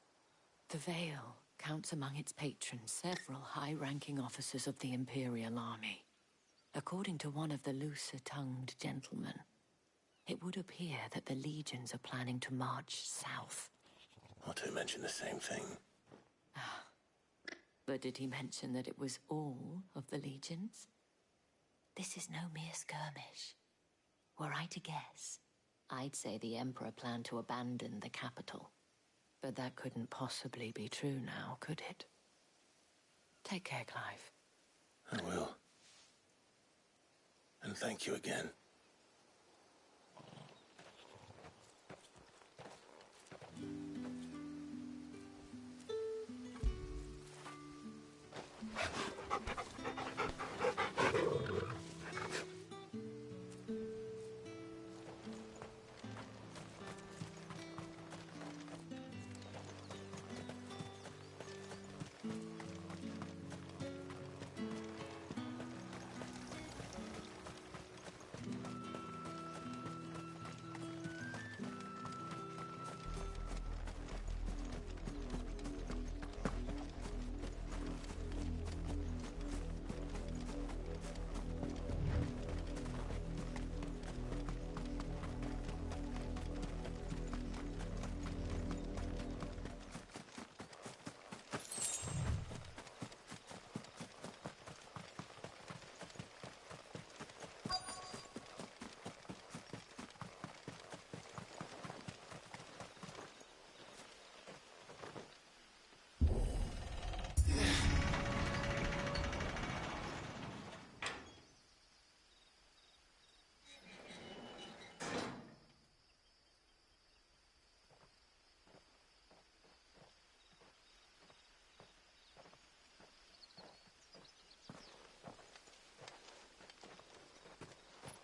The Veil counts among its patrons several high-ranking officers of the Imperial Army. According to one of the looser-tongued gentlemen, it would appear that the legions are planning to march south. Otto mentioned the same thing. But did he mention that it was all of the legions? This is no mere skirmish. Were I to guess, I'd say the Emperor planned to abandon the capital. But that couldn't possibly be true now, could it? Take care, Clive. I will. And thank you again.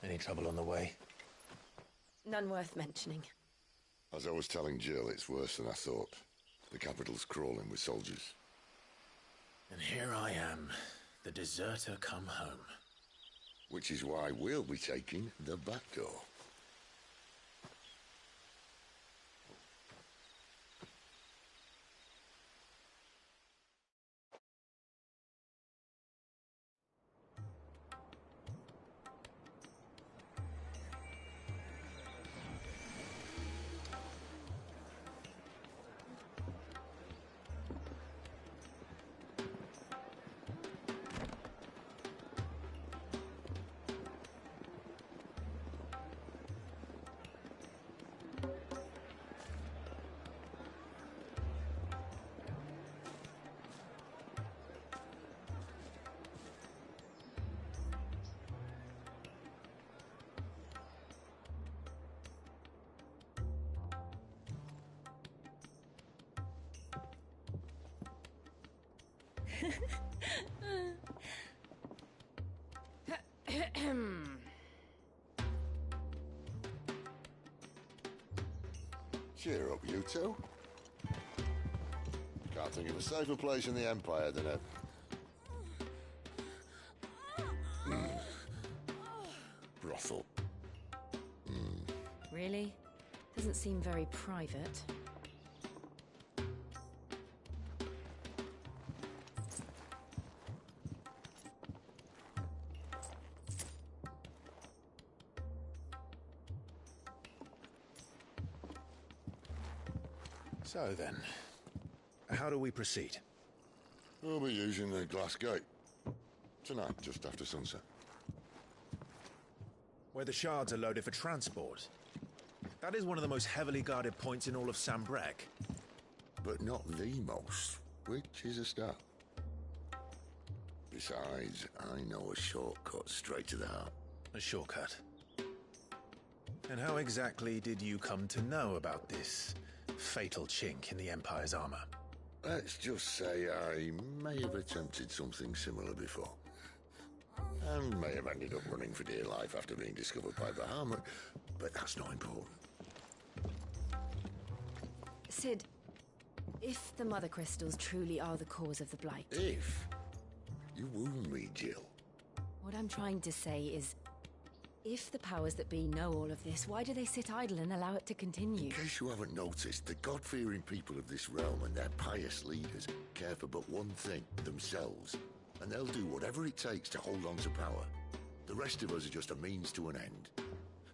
Any trouble on the way? None worth mentioning. As I was telling Jill, it's worse than I thought. The capital's crawling with soldiers. And here I am, the deserter come home. Which is why we'll be taking the back door. Cheer up, you two. Can't think of a safer place in the Empire than a... brothel. Really? Doesn't seem very private. So then, how do we proceed? We'll be using the glass gate. Tonight, just after sunset. Where the shards are loaded for transport. That is one of the most heavily guarded points in all of Sambrec. But not the most, which is a start. Besides, I know a shortcut straight to the heart. A shortcut? And how exactly did you come to know about this fatal chink in the Empire's armor? Let's just say I may have attempted something similar before. And may have ended up running for dear life after being discovered by Bahamut, but that's not important. Sid, if the Mother Crystals truly are the cause of the Blight... If? You wound me, Jill. What I'm trying to say is, if the powers that be know all of this, why do they sit idle and allow it to continue? In case you haven't noticed, the God-fearing people of this realm and their pious leaders care for but one thing, themselves. And they'll do whatever it takes to hold on to power. The rest of us are just a means to an end.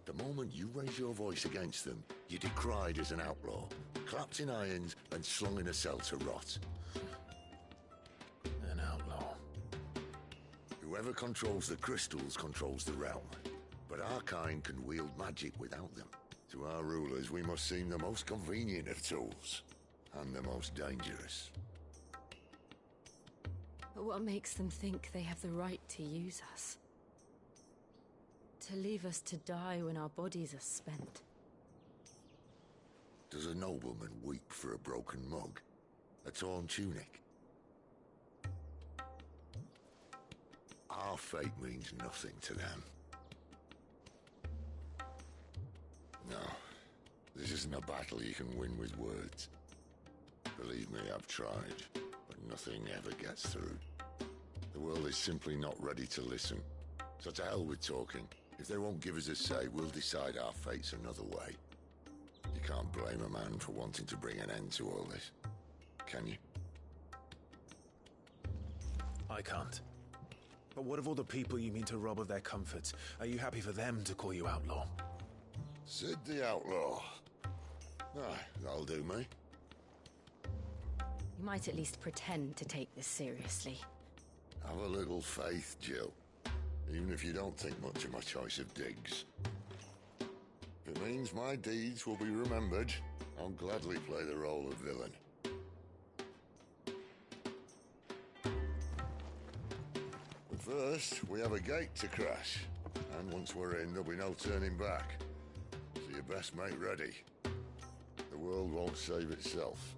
The moment you raise your voice against them, you're decried as an outlaw, clapped in irons and slung in a cell to rot. An outlaw. Whoever controls the crystals controls the realm. But our kind can wield magic without them. To our rulers, we must seem the most convenient of tools, and the most dangerous. But what makes them think they have the right to use us? To leave us to die when our bodies are spent? Does a nobleman weep for a broken mug? A torn tunic? Our fate means nothing to them. No, this isn't a battle you can win with words. Believe me, I've tried, but nothing ever gets through. The world is simply not ready to listen. So to hell with talking. If they won't give us a say, we'll decide our fates another way. You can't blame a man for wanting to bring an end to all this, can you? I can't. But what of all the people you mean to rob of their comforts? Are you happy for them to call you outlaw? Sid the Outlaw. Ah, that'll do me. You might at least pretend to take this seriously. Have a little faith, Jill. Even if you don't think much of my choice of digs. If it means my deeds will be remembered, I'll gladly play the role of villain. But first, we have a gate to crash. And once we're in, there'll be no turning back. So you best make ready. The world won't save itself.